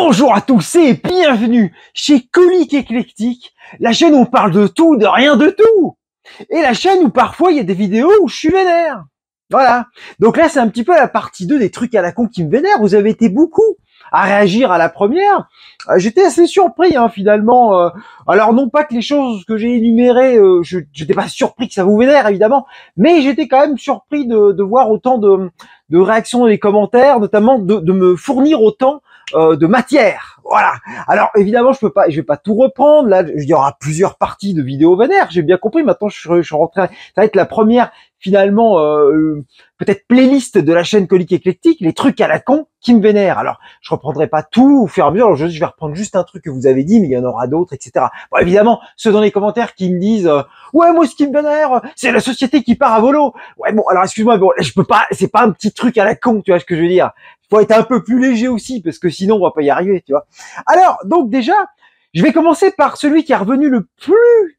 Bonjour à tous et bienvenue chez Colique Éclectique, la chaîne où on parle de tout, de rien de tout. Et la chaîne où parfois il y a des vidéos où je suis vénère. Voilà. Donc là, c'est un petit peu la partie 2 des trucs à la con qui me vénèrent. Vous avez été beaucoup à réagir à la première. J'étais assez surpris finalement. Alors non pas que les choses que j'ai énumérées, je n'étais pas surpris que ça vous vénère évidemment, mais j'étais quand même surpris de voir autant de réactions dans les commentaires, notamment de me fournir autant de matière. Voilà. Alors évidemment, je vais pas tout reprendre. Là, il y aura plusieurs parties de vidéos vénères. J'ai bien compris. Maintenant, je suis rentré. Ça va être la première finalement peut-être playlist de la chaîne Colique Éclectique, les trucs à la con qui me vénèrent. Alors, je reprendrai pas tout au fur et à mesure. Alors, je vais reprendre juste un truc que vous avez dit, mais il y en aura d'autres, etc. Bon, évidemment, ceux dans les commentaires qui me disent ouais, moi, ce qui me vénère, c'est la société qui part à volo. Ouais, bon, alors excuse-moi, bon, je peux pas. C'est pas un petit truc à la con, tu vois ce que je veux dire. Faut être un peu plus léger aussi, parce que sinon, on va pas y arriver, tu vois. Alors, donc déjà, je vais commencer par celui qui est revenu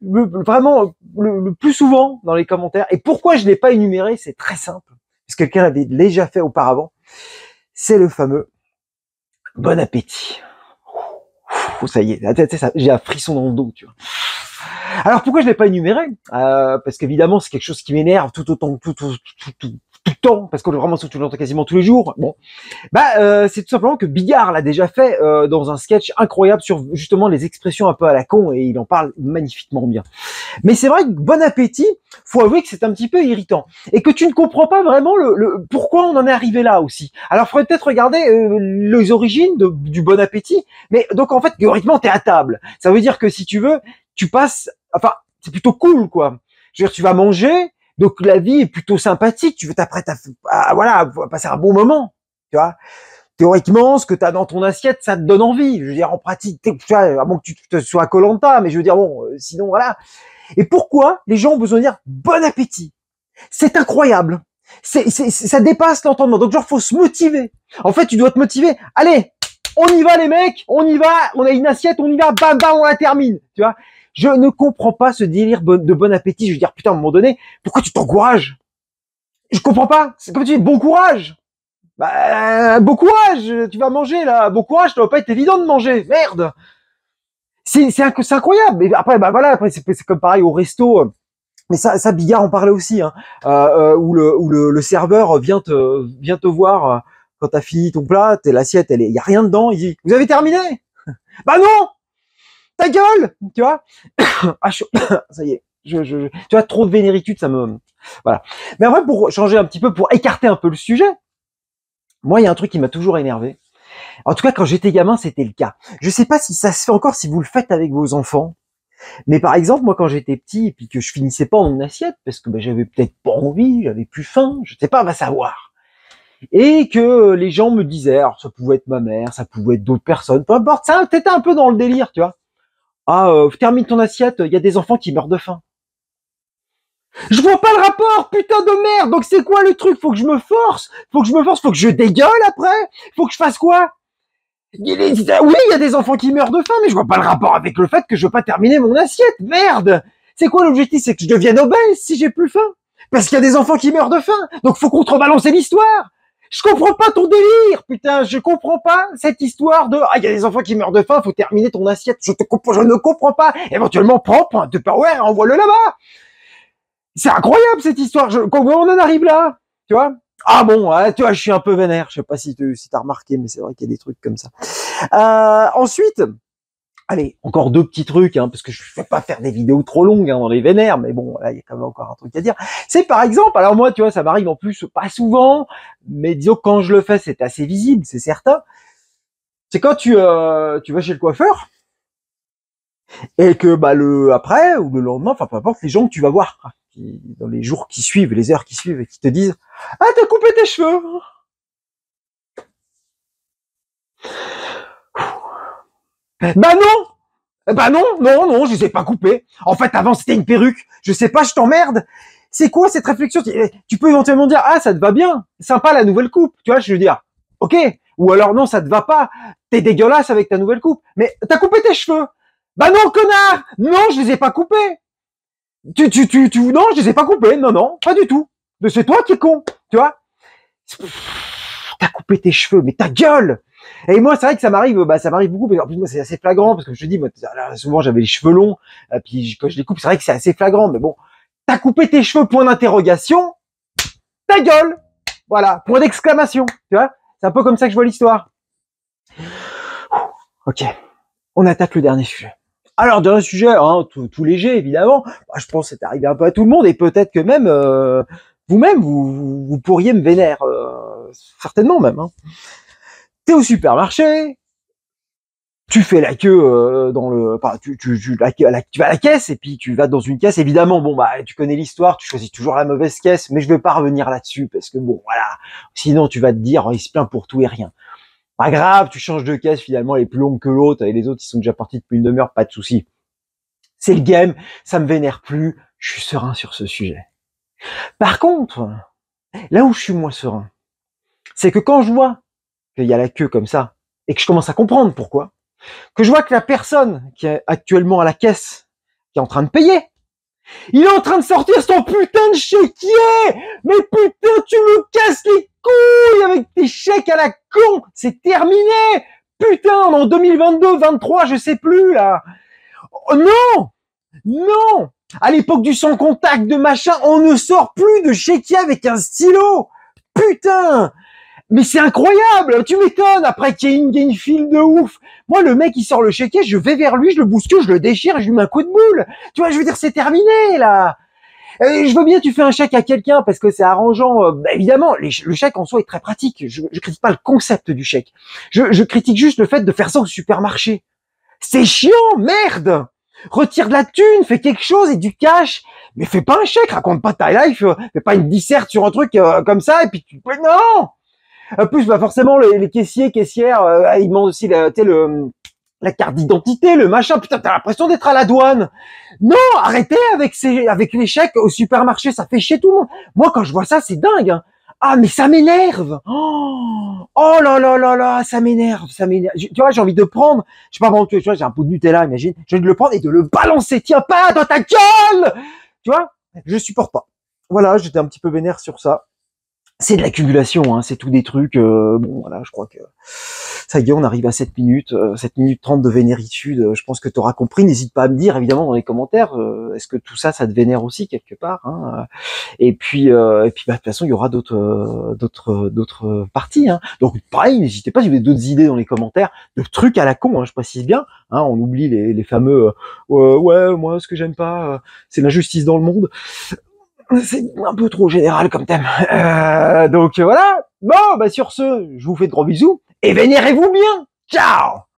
vraiment le plus souvent dans les commentaires. Et pourquoi je l'ai pas énuméré, c'est très simple. Parce que quelqu'un l'avait déjà fait auparavant. C'est le fameux bon appétit. Ça y est, j'ai un frisson dans le dos, tu vois. Alors pourquoi je l'ai pas énuméré parce qu'évidemment c'est quelque chose qui m'énerve tout le temps, parce que vraiment tu l'entends quasiment tous les jours. Bon, c'est tout simplement que Bigard l'a déjà fait dans un sketch incroyable sur justement les expressions un peu à la con, et il en parle magnifiquement bien. Mais c'est vrai que bon appétit, faut avouer que c'est un petit peu irritant et que tu ne comprends pas vraiment le pourquoi on en est arrivé là aussi. Alors faudrait peut-être regarder les origines du bon appétit. Mais donc en fait théoriquement t'es à table. Ça veut dire que si tu veux, tu passes, enfin c'est plutôt cool quoi. Je veux dire, tu vas manger. Donc la vie est plutôt sympathique, tu veux t'apprêter à passer un bon moment, tu vois. Théoriquement, ce que tu as dans ton assiette, ça te donne envie. Je veux dire, en pratique, tu vois, à moins que tu te sois à Koh-Lanta, mais je veux dire, bon, sinon voilà. Et pourquoi les gens ont besoin de dire bon appétit? C'est incroyable. Ça dépasse l'entendement. Donc genre, faut se motiver. En fait, tu dois te motiver. Allez, on y va les mecs, on y va, on a une assiette, on y va, bam, bam, on la termine, tu vois. Je ne comprends pas ce délire de bon appétit. Je veux dire, putain, à un moment donné, pourquoi tu t'encourages? Je comprends pas. C'est comme tu dis, bon courage. Bon courage. Tu vas manger, là. Bon courage, ça va pas être évident de manger. Merde. C'est incroyable. Et après, voilà, après, c'est comme pareil au resto. Mais ça, Bigard en parlait aussi, hein. Où le serveur vient te voir quand t'as fini ton plat, l'assiette, y a rien dedans. Il dit, vous avez terminé? Bah non! Ta gueule, tu vois. Ça y est, tu vois, trop de vénéritude, ça me, voilà. Mais en vrai, pour changer un petit peu, pour écarter un peu le sujet, moi, il y a un truc qui m'a toujours énervé. En tout cas, quand j'étais gamin, c'était le cas. Je sais pas si ça se fait encore, si vous le faites avec vos enfants. Mais par exemple, moi, quand j'étais petit et puis que je finissais pas mon assiette parce que j'avais peut-être pas envie, j'avais plus faim, je sais pas, va savoir. Et que les gens me disaient, alors ça pouvait être ma mère, ça pouvait être d'autres personnes, peu importe, ça, t'étais un peu dans le délire, tu vois. Termine ton assiette, il y a des enfants qui meurent de faim. Je vois pas le rapport, putain de merde. Donc c'est quoi le truc? Faut que je me force, faut que je dégueule après, faut que je fasse quoi? Oui, il y a des enfants qui meurent de faim, mais je vois pas le rapport avec le fait que je veux pas terminer mon assiette. Merde. C'est quoi l'objectif? C'est que je devienne obèse si j'ai plus faim. Parce qu'il y a des enfants qui meurent de faim. Donc faut contrebalancer l'histoire. Je comprends pas ton délire, putain, je comprends pas cette histoire de il y a des enfants qui meurent de faim, faut terminer ton assiette. Je ne comprends pas. Éventuellement, prends un Tupperware, envoie-le là-bas. C'est incroyable cette histoire. Comment on en arrive là, tu vois? Ah bon, tu vois, je suis un peu vénère. Je sais pas si t'as remarqué, mais c'est vrai qu'il y a des trucs comme ça. Ensuite, allez, encore deux petits trucs, hein, parce que je vais pas faire des vidéos trop longues dans les vénères, mais bon, là, il y a quand même encore un truc à dire. C'est par exemple, alors moi, tu vois, ça m'arrive en plus pas souvent, mais disons que quand je le fais, c'est assez visible, c'est certain. C'est quand tu vas chez le coiffeur et que le après ou le lendemain, enfin peu importe, les gens que tu vas voir dans les jours qui suivent, les heures qui suivent, et qui te disent ah t'as coupé tes cheveux. Non, je les ai pas coupés. En fait, avant, c'était une perruque. Je sais pas, je t'emmerde. C'est quoi cette réflexion? Tu peux éventuellement dire, ah, ça te va bien. Sympa la nouvelle coupe. Tu vois, je veux dire, ok. Ou alors, non, ça te va pas. T'es dégueulasse avec ta nouvelle coupe. Mais t'as coupé tes cheveux. Bah non, connard. Non, je les ai pas coupés. Non, je les ai pas coupés. Non, pas du tout. C'est toi qui es con. Tu vois? T'as coupé tes cheveux, mais ta gueule. Et moi, c'est vrai que ça m'arrive beaucoup, parce qu'en plus, moi, c'est assez flagrant, parce que je te dis, moi, là, souvent, j'avais les cheveux longs, puis quand je les coupe, c'est vrai que c'est assez flagrant, mais bon, t'as coupé tes cheveux, point d'interrogation, ta gueule! Voilà, point d'exclamation, tu vois? C'est un peu comme ça que je vois l'histoire. Ok, on attaque le dernier sujet. Alors, dernier sujet, hein, tout léger, évidemment. Bah, je pense que c'est arrivé un peu à tout le monde, et peut-être que même, vous-même, vous pourriez me vénère, certainement même, hein. T'es au supermarché, tu fais la queue dans le, enfin, tu vas à la caisse et puis tu vas dans une caisse. Évidemment, bon bah, tu connais l'histoire, tu choisis toujours la mauvaise caisse, mais je vais pas revenir là-dessus parce que bon, voilà. Sinon, tu vas te dire, il se plaint pour tout et rien. Pas grave, tu changes de caisse. Finalement, elle est plus longue que l'autre et les autres, ils sont déjà partis depuis une demi-heure, pas de souci. C'est le game, ça me vénère plus. Je suis serein sur ce sujet. Par contre, là où je suis moins serein, c'est que quand je vois qu'il y a la queue comme ça et que je commence à comprendre pourquoi. Que je vois que la personne qui est actuellement à la caisse, qui est en train de payer, il est en train de sortir son putain de chéquier. Mais putain, tu me casses les couilles avec tes chèques à la con. C'est terminé. Putain, on est en 2022, 23, je sais plus, là. Oh, non! Non! À l'époque du sans contact, de machin, on ne sort plus de chéquier avec un stylo. Putain! Mais c'est incroyable, tu m'étonnes, après qu'il y ait une file de ouf. Moi, le mec, il sort le chéquier, je vais vers lui, je le bouscule, je le déchire, je lui mets un coup de boule. Tu vois, je veux dire, c'est terminé, là. Je veux bien, tu fais un chèque à quelqu'un parce que c'est arrangeant. Bah, évidemment, le chèque en soi est très pratique. Je critique pas le concept du chèque. Je critique juste le fait de faire ça au supermarché. C'est chiant, merde. Retire de la thune, fais quelque chose et du cash. Mais fais pas un chèque, raconte pas ta life, fais pas une disserte sur un truc comme ça et puis tu... Non. En plus, bah forcément, les caissiers, caissières, ils demandent aussi la carte d'identité, le machin. Putain, t'as l'impression d'être à la douane. Non, arrêtez avec les chèques au supermarché, ça fait chier tout le monde. Moi, quand je vois ça, c'est dingue, hein. Ah, mais ça m'énerve. Oh là là là là, ça m'énerve, ça m'énerve. Tu vois, j'ai envie de prendre, je sais pas vraiment, tu vois, j'ai un pot de Nutella, imagine. J'ai envie de le prendre et de le balancer. Tiens pas dans ta gueule. Tu vois, je supporte pas. Voilà, j'étais un petit peu vénère sur ça. C'est de l'accumulation, hein, c'est tout des trucs. Bon, voilà, je crois que ça y est, on arrive à 7 minutes, 7 minutes 30 de vénéritude. Je pense que tu auras compris. N'hésite pas à me dire, évidemment, dans les commentaires, est-ce que tout ça, ça te vénère aussi quelque part, hein. Et puis, bah, de toute façon, il y aura d'autres parties, hein. Donc, pareil, n'hésitez pas si vous avez d'autres idées dans les commentaires, de trucs à la con, hein, je précise bien. Hein, on oublie les fameux, ouais, moi, ce que j'aime pas, c'est l'injustice dans le monde. C'est un peu trop général comme thème. Donc voilà. Bon, bah sur ce, je vous fais de gros bisous et vénérez-vous bien. Ciao!